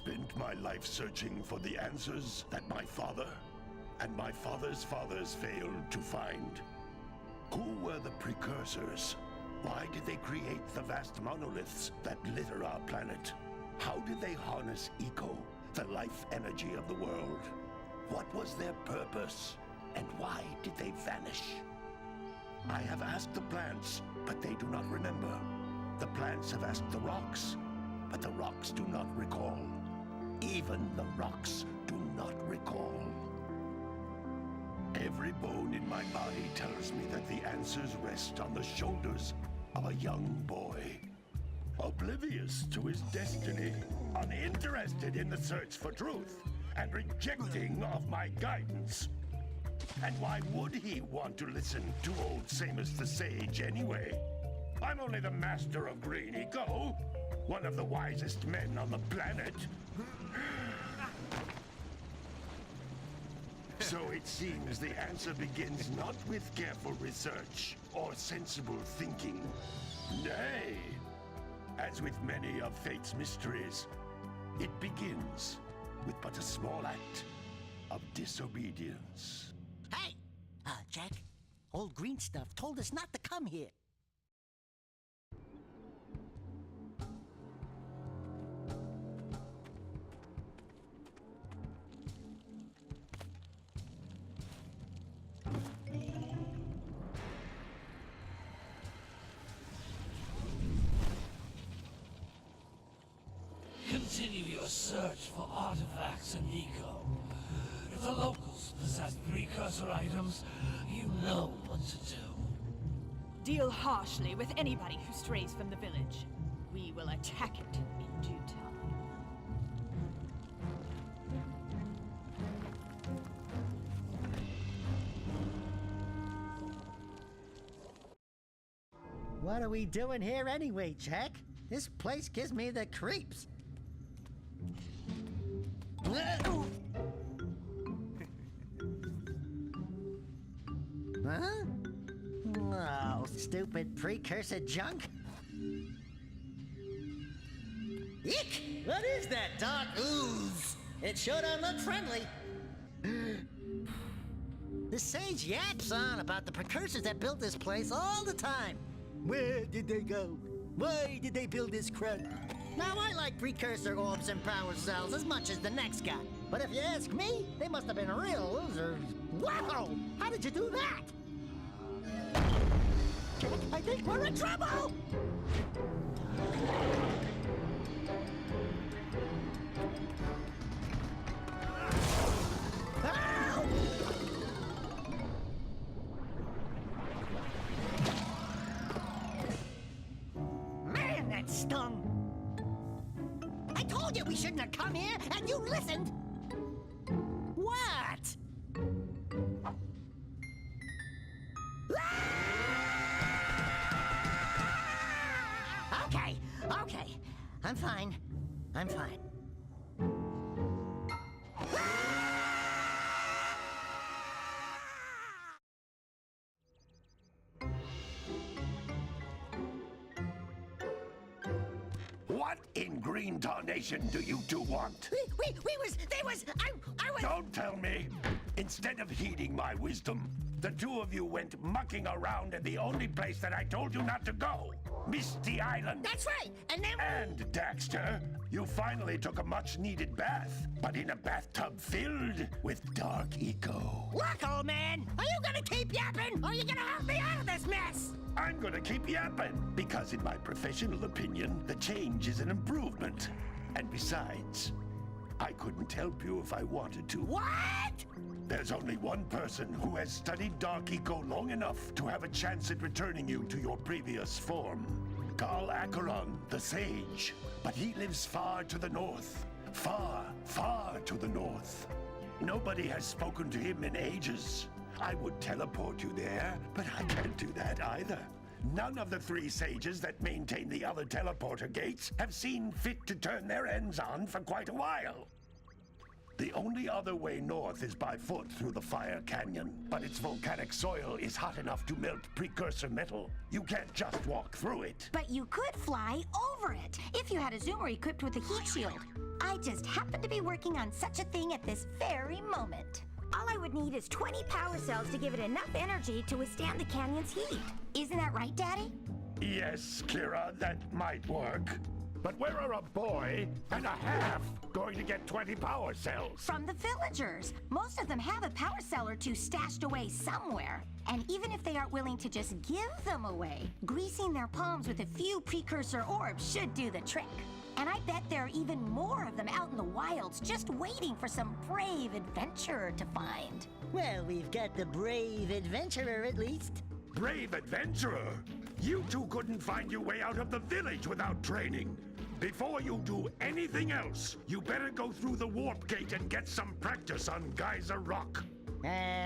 spent my life searching for the answers that my father and my father's fathers failed to find. Who were the Precursors? Why did they create the vast monoliths that litter our planet? How did they harness eco, the life energy of the world? What was their purpose? And why did they vanish? I have asked the plants, but they do not remember. The plants have asked the rocks, but the rocks do not recall. Even the rocks do not recall. Every bone in my body tells me that the answers rest on the shoulders of a young boy. Oblivious to his destiny, uninterested in the search for truth, and rejecting of my guidance. And why would he want to listen to old Samus the Sage anyway? I'm only the master of green eco, one of the wisest men on the planet. So it seems the answer begins not with careful research or sensible thinking. Nay, as with many of fate's mysteries, it begins with but a small act of disobedience. Hey! Jak, old green stuff told us not to come here. Continue your search for artifacts and eco. If the locals possess precursor items, you know what to do. Deal harshly with anybody who strays from the village. We will attack it in due time. What are we doing here anyway, Jak? This place gives me the creeps. Huh? Oh, stupid precursor junk. Eek! What is that dark ooze? It sure don't look friendly. The sage yaps on about the precursors that built this place all the time. Where did they go? Why did they build this crap? Now, I like precursor orbs and power cells as much as the next guy. But if you ask me, they must have been real losers. Wow! How did you do that? I think we're in trouble! Ow! Man, that stung! I told you we shouldn't have come here, and you listened! What? Okay. I'm fine. What in green tarnation do you two want? I was... Don't tell me! Instead of heeding my wisdom, the two of you went mucking around in the only place that I told you not to go. Misty Island. That's right, and then... And, Daxter, you finally took a much-needed bath, but in a bathtub filled with dark eco. Look, old man, are you gonna keep yapping, or are you gonna help me out of this mess? I'm gonna keep yapping, because in my professional opinion, the change is an improvement. And besides, I couldn't help you if I wanted to. What? There's only one person who has studied Dark Eco long enough to have a chance at returning you to your previous form. Carl Acheron, the Sage. But he lives far to the north. Far, far to the north. Nobody has spoken to him in ages. I would teleport you there, but I can't do that either. None of the three sages that maintain the other teleporter gates have seen fit to turn their ends on for quite a while. The only other way north is by foot through the Fire Canyon, but its volcanic soil is hot enough to melt precursor metal. You can't just walk through it. But you could fly over it, if you had a zoomer equipped with a heat shield. I just happen to be working on such a thing at this very moment. All I would need is 20 power cells to give it enough energy to withstand the canyon's heat. Isn't that right, Daddy? Yes, Kira, that might work. But where are a boy and a half going to get 20 power cells? From the villagers. Most of them have a power cell or two stashed away somewhere. And even if they aren't willing to just give them away, greasing their palms with a few precursor orbs should do the trick. And I bet there are even more of them out in the wilds just waiting for some brave adventurer to find. Well, we've got the brave adventurer at least. Brave adventurer? You two couldn't find your way out of the village without training. Before you do anything else, you better go through the warp gate and get some practice on Geyser Rock.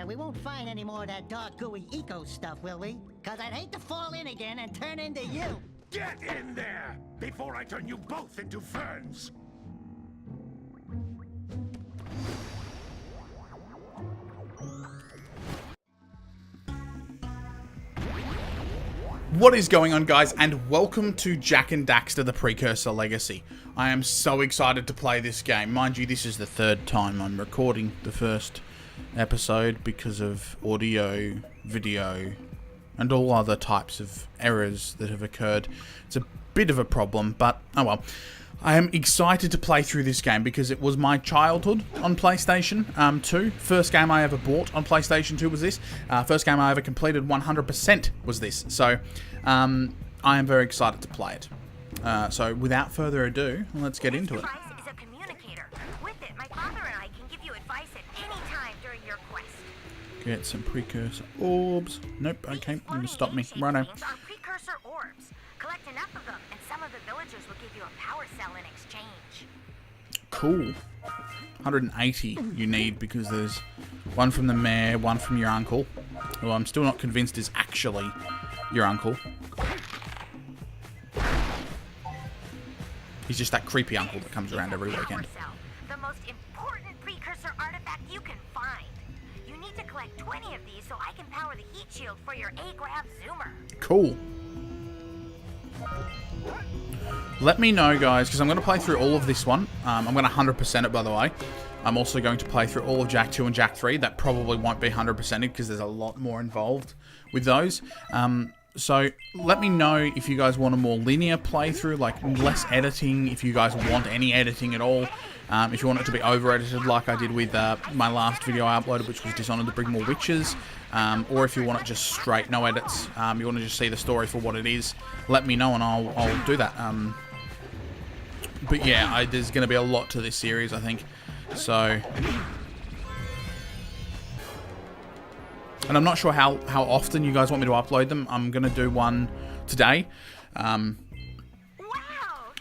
We won't find any more of that dark gooey eco stuff, will we? Cause I'd hate to fall in again and turn into you. Get in there before I turn you both into ferns. What is going on, guys, and welcome to Jak and Daxter, the Precursor Legacy. I am so excited to play this game. Mind you, this is the third time I'm recording the first episode because of audio, video, and all other types of errors that have occurred. It's a bit of a problem, but oh well. I am excited to play through this game because it was my childhood on PlayStation 2. First game I ever bought on PlayStation 2 was this. First game I ever completed 100% was this. So I am very excited to play it. So without further ado, let's get into it. This device is a communicator. With it, my father and I can give you advice at any time during your quest. Get some precursor orbs. Nope, okay, you're going to stop me. Righto. Are precursor orbs. Collect enough of them, and some of the villagers will give you a power cell in exchange. Cool. 180 you need because there's one from the mayor, one from your uncle, who I'm still not convinced is actually your uncle. He's just that creepy uncle that comes around every weekend. The most important precursor artifact you can find. You need to collect 20 of these so I can power the heat shield for your A-Grav zoomer. Cool. Let me know, guys, because I'm going to play through all of this one. I'm going to 100% it, by the way. I'm also going to play through all of Jak 2 and Jak 3. That probably won't be 100%ed because there's a lot more involved with those. So let me know if you guys want a more linear playthrough, like less editing, if you guys want any editing at all. If you want it to be over-edited like I did with my last video I uploaded, which was Dishonored to Bring More Witches. Or if you want it just straight, no edits, you want to just see the story for what it is, let me know and I'll do that. But yeah, there's going to be a lot to this series, I think. So, and I'm not sure how often you guys want me to upload them. I'm going to do one today.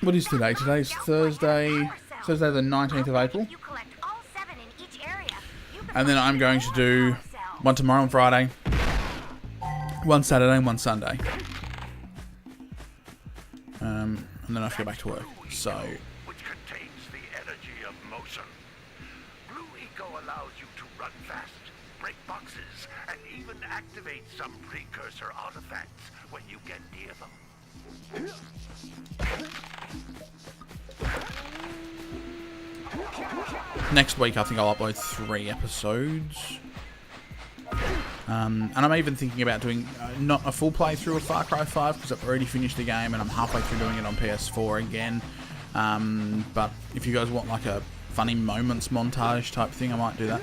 What is today? Today's Thursday the 19th of April. And then I'm going to do one tomorrow on Friday, one Saturday and one Sunday. And then I have to go back to work. So, Which contains the energy of motion. Blue Eco allows you to run fast, break boxes, and even activate some precursor artifacts when you get near them. Next week I think I'll upload 3 episodes. And I'm even thinking about doing not a full playthrough of Far Cry 5 because I've already finished the game and I'm halfway through doing it on PS4 again. But if you guys want like a funny moments montage type thing, I might do that.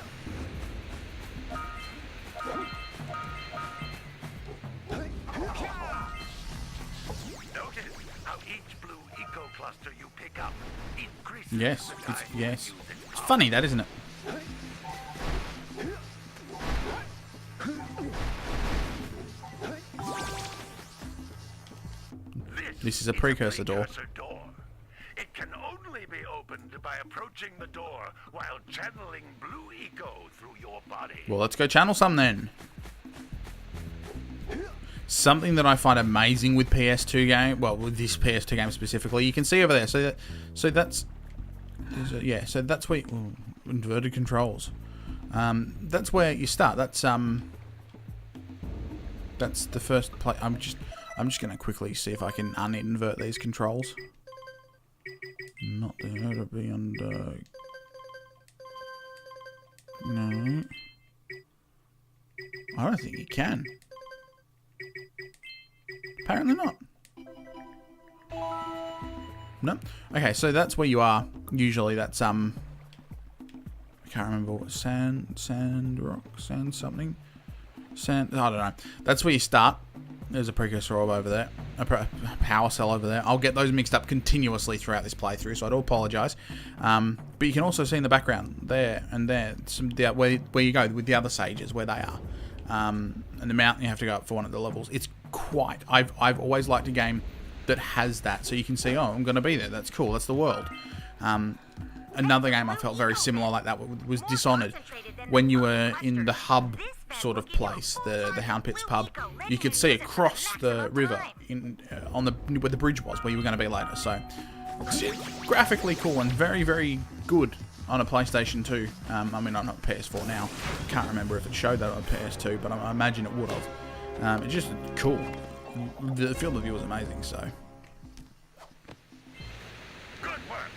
Notice how each Blue Eco cluster you pick up increases. Yes, yes. It's funny that, isn't it? This is a precursor door. It can only be opened by approaching the door while channeling Blue Eco through your body. Well, let's go channel some then. Something that I find amazing with PS2 game, well, with this PS2 game specifically, you can see over there. So that's where inverted controls. That's where you start. That's the first play. I'm just going to quickly see if I can uninvert these controls. Not there to be undone. I don't think you can. Apparently not. No. Okay, so that's where you are. Usually that's I can't remember what sand something. I don't know. That's where you start. There's a precursor orb over there. A power cell over there. I'll get those mixed up continuously throughout this playthrough, so I do apologise. But you can also see in the background there and there where you go with the other sages, where they are. And the mountain you have to go up for one of the levels. It's quite... I've always liked a game that has that, so you can see, oh, I'm going to be there. That's cool. That's the world. Another game I felt very similar like that was Dishonored. When you were in the hub sort of place, the Hound Pits pub, you could see across the river on where the bridge was, where you were going to be later. So it's graphically cool and very, very good on a PlayStation 2. I mean, I'm not PS4 now. I can't remember if it showed that on PS2, but I imagine it would have. It's just cool. The field of view was amazing, so... Good work!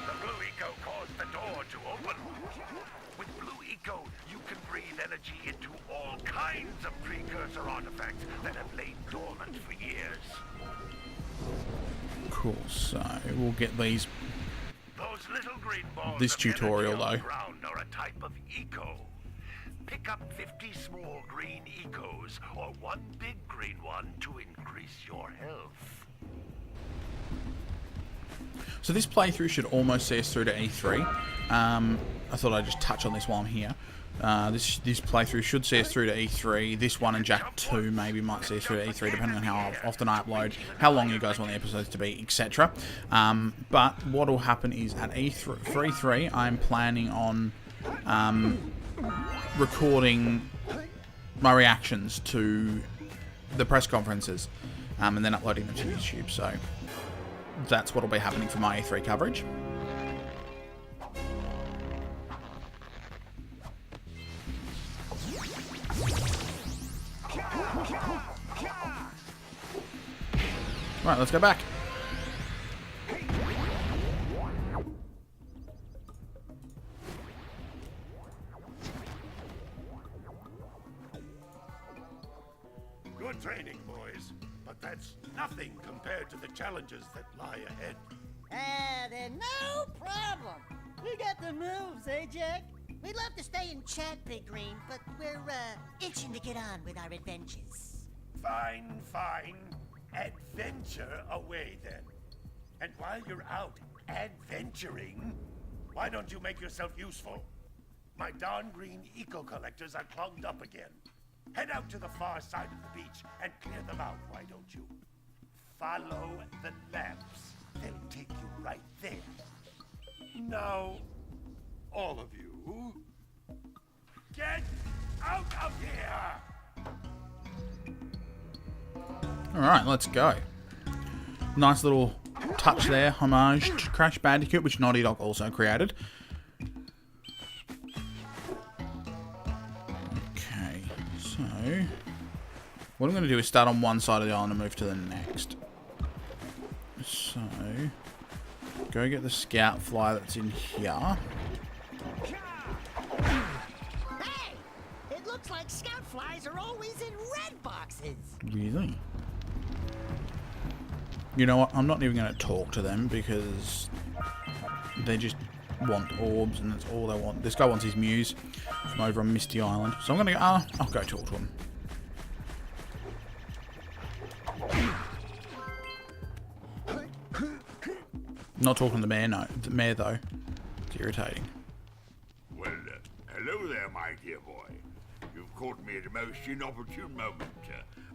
The Blue Eco caused the door to open. With Blue Eco, you can breathe energy into all kinds of precursor artifacts that have lain dormant for years. Cool, so we'll get these... Those little green balls this of tutorial, energy on though. the ground are a type of eco. Pick up 50 small green ecos, or one big green one to increase your health. So this playthrough should almost see us through to E3. I thought I'd just touch on this while I'm here. This playthrough should see us through to E3. This one and Jak 2 maybe might see us through to E3, depending on how often I upload, how long you guys want the episodes to be, etc. But what will happen is at E3, for E3, I'm planning on recording my reactions to the press conferences and then uploading them to YouTube. So that's what will be happening for my E3 coverage. Right, let's go back. Good training, boys, but that's nothing compared to the challenges that lie ahead. Then no problem. We got the moves, eh, Jak? We'd love to stay and chat, Big Green, but we're, itching to get on with our adventures. Fine, fine. Adventure away, then. And while you're out adventuring, why don't you make yourself useful? My darn green eco-collectors are clogged up again. Head out to the far side of the beach and clear them out, why don't you? Follow the lamps. They'll take you right there. Now, all of you, get out of here! Alright, let's go. Nice little touch there, homage to Crash Bandicoot, which Naughty Dog also created. Okay, so what I'm going to do is start on one side of the island and move to the next. So, go get the scout fly that's in here. Hey! It looks like scout flies are always in red boxes. Really? You know what? I'm not even going to talk to them because they just want orbs and that's all they want. This guy wants his muse from over on Misty Island. So I'm going to go... I'll go talk to him. Not talking to the mayor, no. The mayor, though. It's irritating. Well, hello there, my dear boy. You've caught me at a most inopportune moment.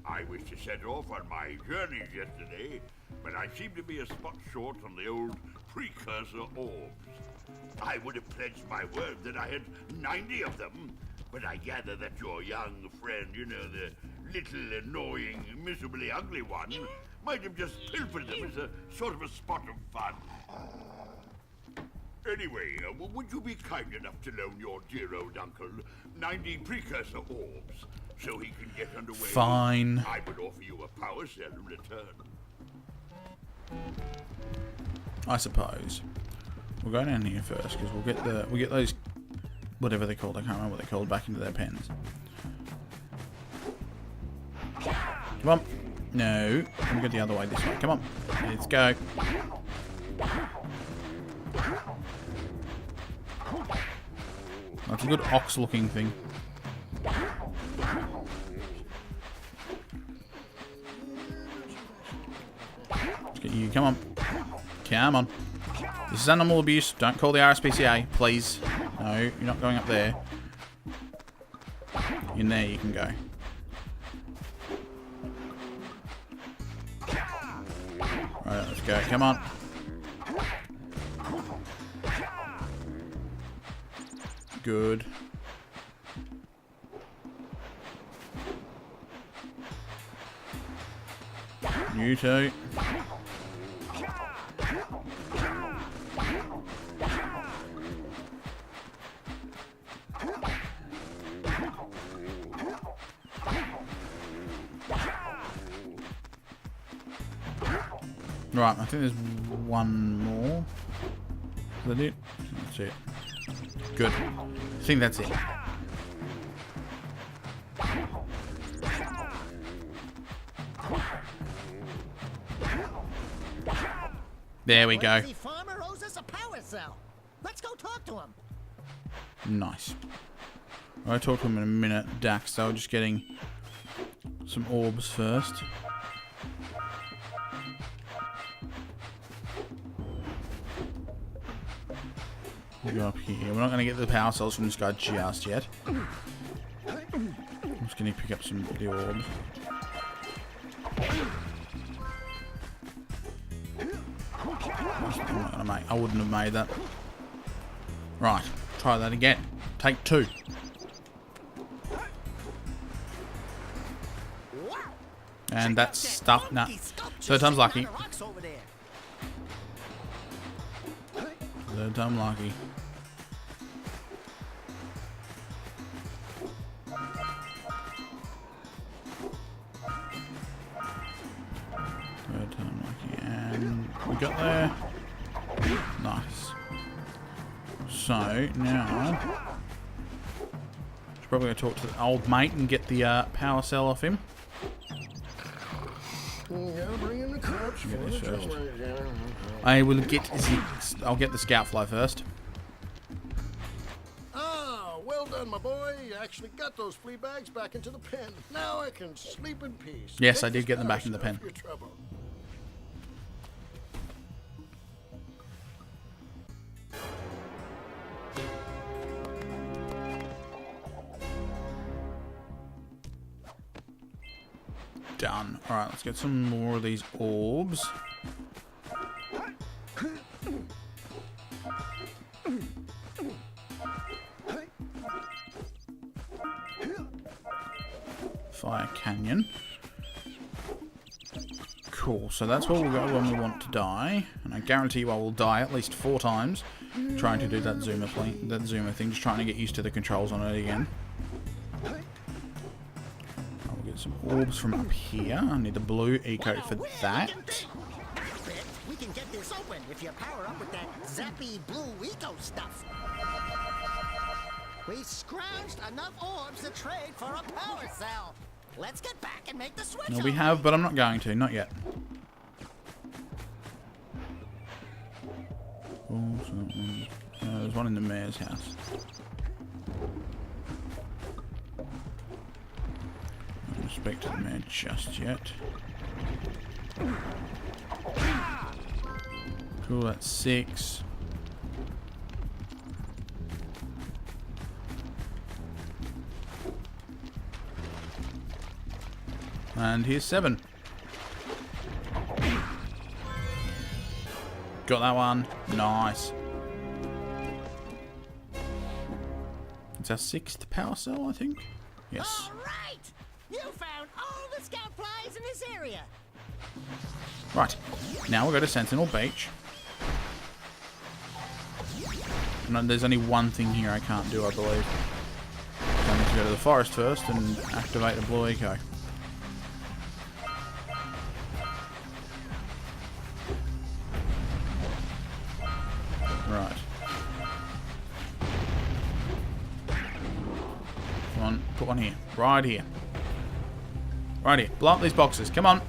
I was to set off on my journeys yesterday, but I seem to be a spot short on the old Precursor orbs. I would have pledged my word that I had 90 of them, but I gather that your young friend, you know, the little annoying, miserably ugly one, might have just pilfered them as a sort of a spot of fun. Anyway, would you be kind enough to loan your dear old uncle 90 Precursor orbs so he can get underway? Fine. I would offer you a power cell in return. I suppose. We'll go down here first because we'll get those, whatever they're called. I can't remember what they're called, back into their pens. Come on. No. Let me go the other way this way. Come on. Let's go. That's a good ox-looking thing. Let's get you. Come on. Come on. This is animal abuse. Don't call the RSPCA, please. No, you're not going up there. In there you can go. Right, let's go. Come on. Good. You too. Right, I think there's one more. Is that it? That's it. Good. I think that's it. There we go. Lazy farmer owes us a power cell. Let's go talk to him. Nice. I'll talk to him in a minute, Dax. So just getting some orbs first. We'll go up here. We're not going to get the power cells from this guy just yet. I'm just going to pick up some of the orbs. I'm not gonna make. I wouldn't have made that. Right, try that again. Take 2. And that's stuff. Nah. 3rd time's lucky. 3rd time lucky. And we got there. Nice. So now, should probably go talk to the old mate and get the power cell off him. Get this first. I will get. I'll get the scout fly first. Ah, well done, my boy. You actually got those flea bags back into the pen. Now I can sleep in peace. Yes, I did get them back in the pen. Done. Alright, let's get some more of these orbs. Fire Canyon. Cool, so that's where we'll go when we want to die. And I guarantee you I will die at least 4 times trying to do that zoomer thing, just trying to get used to the controls on it again. Some orbs from up here. I need the blue eco for that. We can get this open if you power up with that zappy blue eco stuff. We scrounged enough orbs to trade for a power cell. Let's get back and make the switch. No, we have, but I'm not going to. Not yet. Oh, there's one in the mayor's house. Respect to the man just yet. Cool, that's 6. And here's 7. Got that one. Nice. It's our 6th power cell, I think. Yes. All right. You found all the scout flies in this area. Right. Now we'll go to Sentinel Beach. And there's only one thing here I can't do, I believe. So I need to go to the forest first and activate the blue eco. Right. Come on, put one here. Right here. Righty, blow up these boxes. Come on.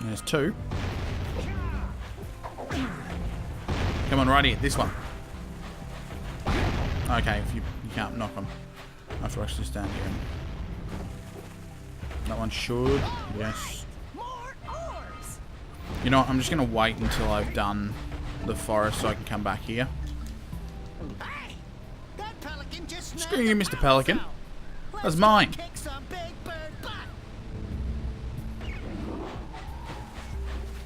There's 2. Come on, righty, this one. Okay, if you can't knock them. I have to actually stand here. That one should. Yes. You know what? I'm just going to wait until I've done the forest so I can come back here. Screw you, Mr. Pelican. That's mine.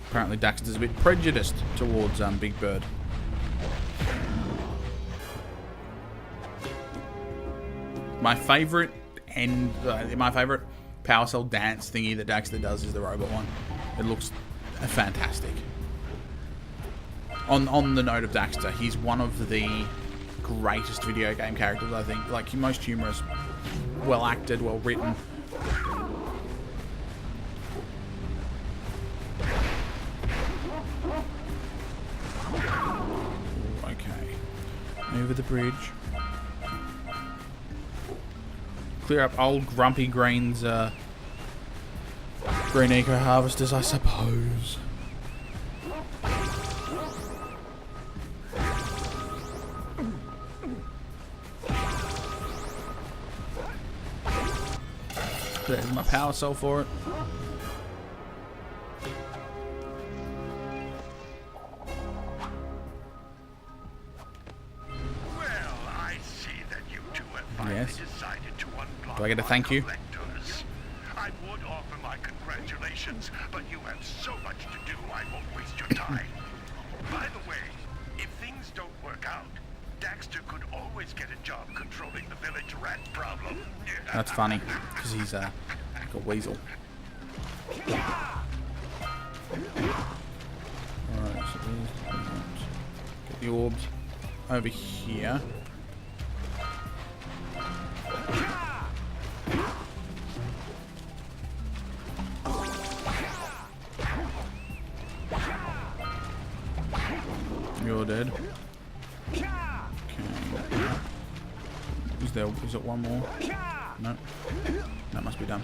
Apparently Daxter's a bit prejudiced towards Big Bird. My favourite power cell dance thingy that Daxter does is the robot one. It looks fantastic. On the note of Daxter, he's one of the greatest video game characters, I think. Like, most humorous, well acted, well written. Over the bridge. Clear up old Grumpy Green's green eco harvesters, I suppose. There's my power cell for it. Yes. Do I get a thank you? I would offer my congratulations, but you have so much to do, I won't waste your time. By the way, if things don't work out, Daxter could always get a job controlling the village rat problem. That's funny, because he's like a weasel. Alright, so get the orbs over here. You're dead. Okay. Is it one more? No. That must be done.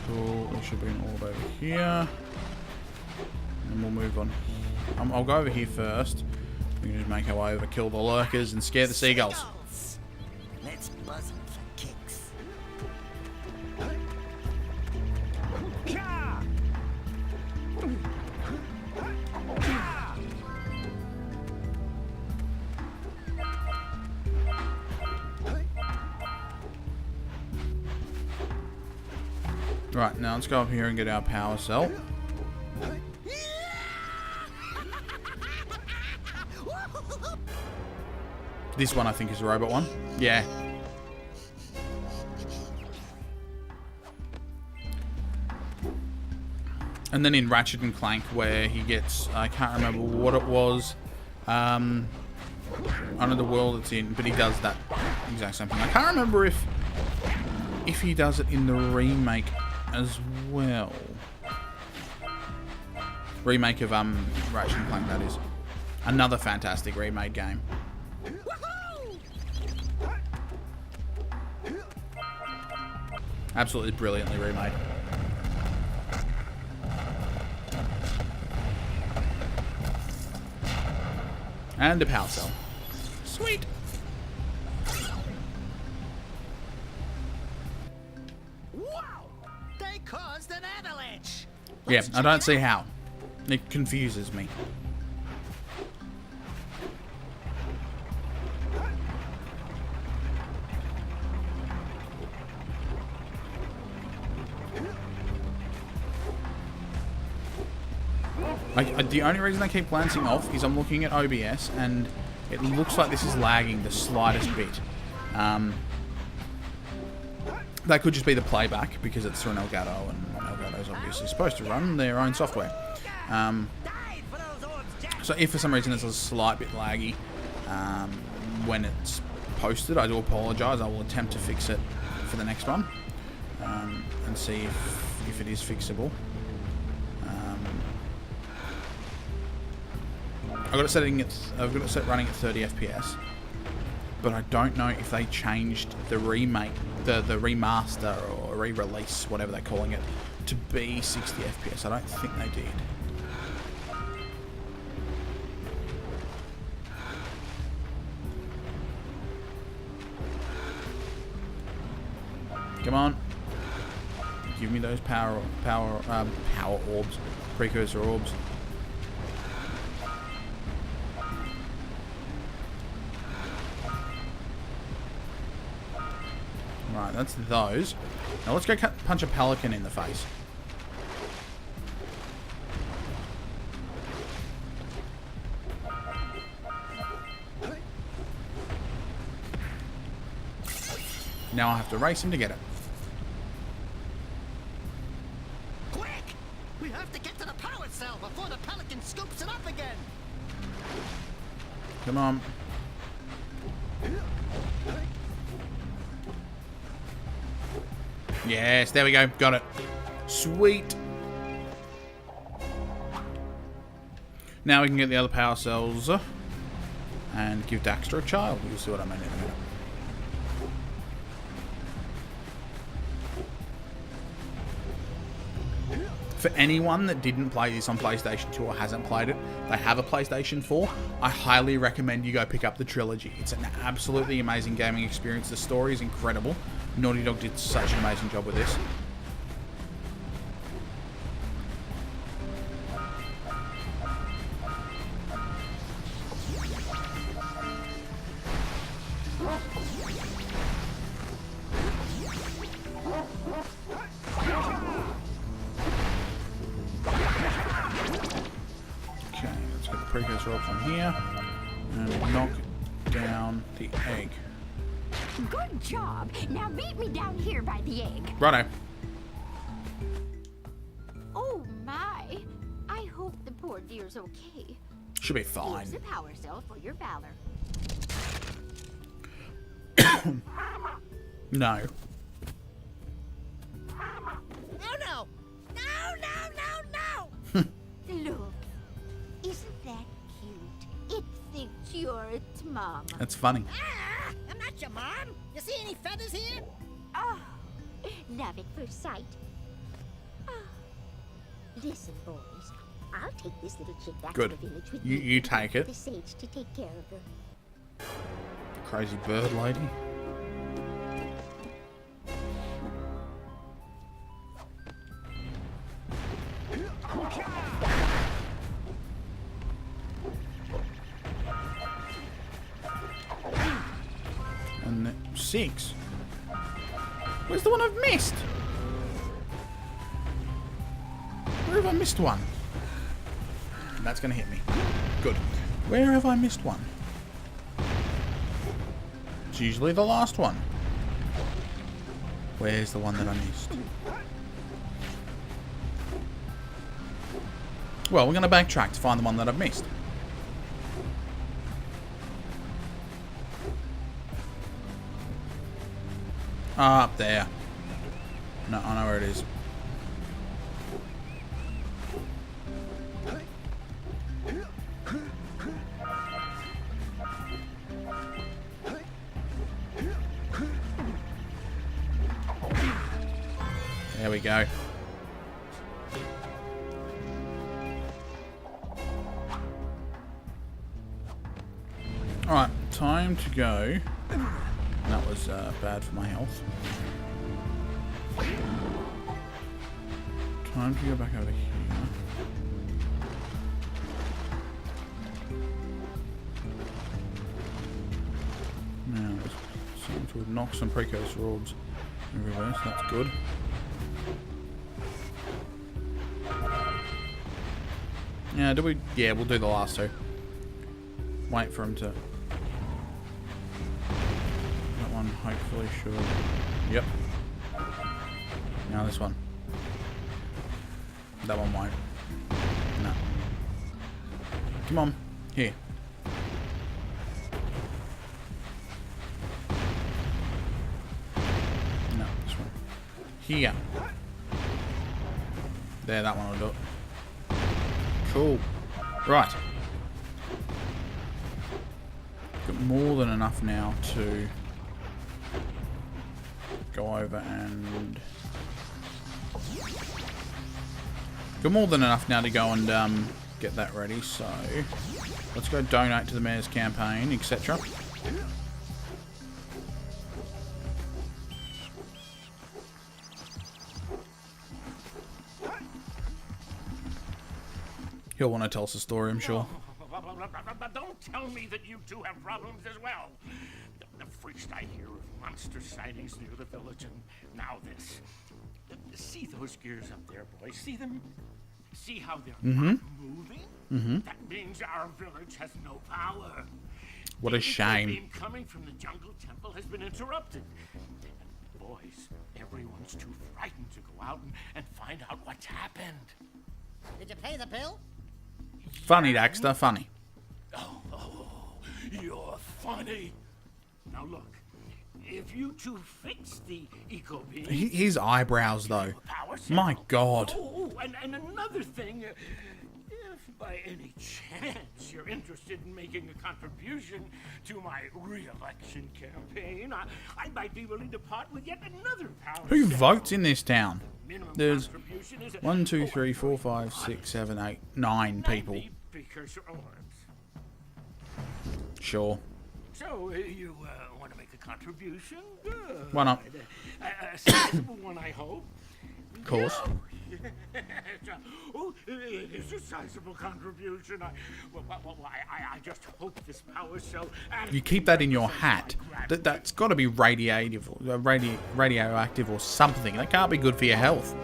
So there should be an orb over here. And we'll move on. I'll go over here first. We can just make our way over, kill the lurkers, and scare the seagulls. Let's buzz them for kicks. Right, now let's go up here and get our power cell. This one I think is a robot one. Yeah. And then in Ratchet and Clank where he gets, I can't remember what it was, under the world it's in, but he does that exact same thing. I can't remember if he does it in the remake as well. Remake of Ratchet and Clank, that is. Another fantastic remade game. Absolutely brilliantly remade. And a power cell. Sweet. Wow! They caused an avalanche. Yeah, I don't see how. It confuses me. The only reason I keep glancing off is I'm looking at OBS and it looks like this is lagging the slightest bit. That could just be the playback because it's through an Elgato and Elgato's obviously supposed to run their own software. So if for some reason it's a slight bit laggy when it's posted, I do apologise. I will attempt to fix it for the next one and see if it is fixable. I've got it set running at 30 FPS. But I don't know if they changed the remake, the remaster or re-release, whatever they're calling it, to be 60 FPS. I don't think they did. Come on. Give me those power orbs, precursor orbs. Right, that's those. Now let's go punch a pelican in the face. Now I have to race him to get it. Quick! We have to get to the power cell before the pelican scoops it up again. Come on. Yes, there we go. Got it. Sweet. Now we can get the other power cells and give Daxter a child. You'll see what I mean in a minute. For anyone that didn't play this on PlayStation 2 or hasn't played it, they have a PlayStation 4, I highly recommend you go pick up the trilogy. It's an absolutely amazing gaming experience. The story is incredible. Naughty Dog did such an amazing job with this. Okay, let's get the precursor up from here and knock down the egg. Good job. Now meet me down here by the egg. Righto. Oh my. I hope the poor dear's okay. Should be fine. Here's a power cell for your valor. No. Oh no! No, no, no, no! Look. Isn't that cute? It thinks you're its mom. That's funny. Ah, I'm not your mom. You see any feathers here? Oh, love at first sight. Oh. Listen, boys. I'll take this little chick back Good. to the village with You take it. the sage to take care of her. Crazy bird lady. And 6. Where's the one I've missed? Where have I missed one? That's gonna hit me. Good. Where have I missed one? It's usually the last one. Where's the one that I missed? Well, we're gonna backtrack to find the one that I've missed. Ah, up there. No, I know where it is. There we go. Alright, time to go. That was bad for my health. Time to go back over here. Now, let's seem to knock some precursor orbs everywhere, so that's good. Yeah, do we? Yeah, we'll do the last two. Wait for him to. That one hopefully should. Yep. Now this one. That one won't. No. Come on. Here. No, this one. Here. There, that one will do it. Cool. Right. Got more than enough now to go over and... Got more than enough now to go and get that ready, so... Let's go donate to the mayor's campaign, etc. He'll want to tell us a story, I'm sure. Don't tell me that you two have problems as well. The first I hear of monster sightings near the village, and now this. See those gears up there, boys? See them? See how they're not moving? That means our village has no power. What a shame. The beam coming from the jungle temple has been interrupted. And boys, everyone's too frightened to go out and find out what's happened. Did you pay the bill? Funny, Daxter, funny. Oh, you're funny. Now look, if you two fix the eco beam... His eyebrows, though. My God. Oh, and another thing, if by any chance you're interested in making a contribution to my re-election campaign, I might be willing to part with yet another power. Who votes in this town? Minimum There's contribution is 1, 2, 3, 4, 5, 6, 7, 8, 9 people. Precursor orbs. Sure. So, you want to make a contribution? Good. Why not? A sizable one, I hope. Of course. Oh, it is a sizable contribution. I just hope this power cell... You keep that in your hat. That's got to be radioactive or something. That can't be good for your health.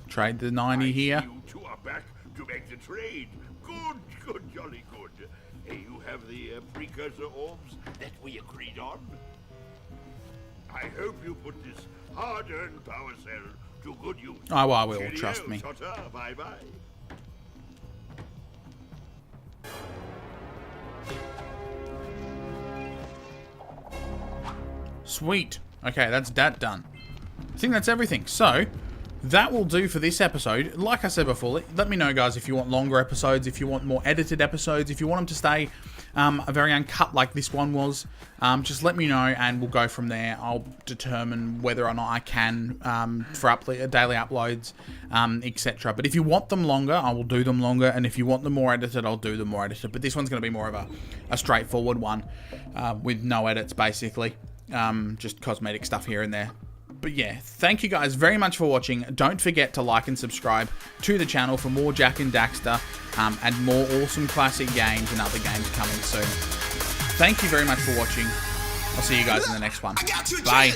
Trade the 90 here. You two are back to make the trade. Good, jolly good. You have the precursor orbs that we agreed on. I hope you put this hard-earned power cell to good use. Oh, I will. Cheerio, Trust me. Sutter. Bye-bye. Sweet. Okay, that's that done. I think that's everything. So, that will do for this episode. Like I said before, let me know, guys, if you want longer episodes, if you want more edited episodes, if you want them to stay very uncut like this one was. Just let me know and we'll go from there. I'll determine whether or not I can for daily uploads, etc. But if you want them longer, I will do them longer. And if you want them more edited, I'll do them more edited. But this one's going to be more of a straightforward one with no edits, basically. Just cosmetic stuff here and there. But yeah, thank you guys very much for watching. Don't forget to like and subscribe to the channel for more Jak and Daxter and more awesome classic games and other games coming soon. Thank you very much for watching. I'll see you guys in the next one. Bye.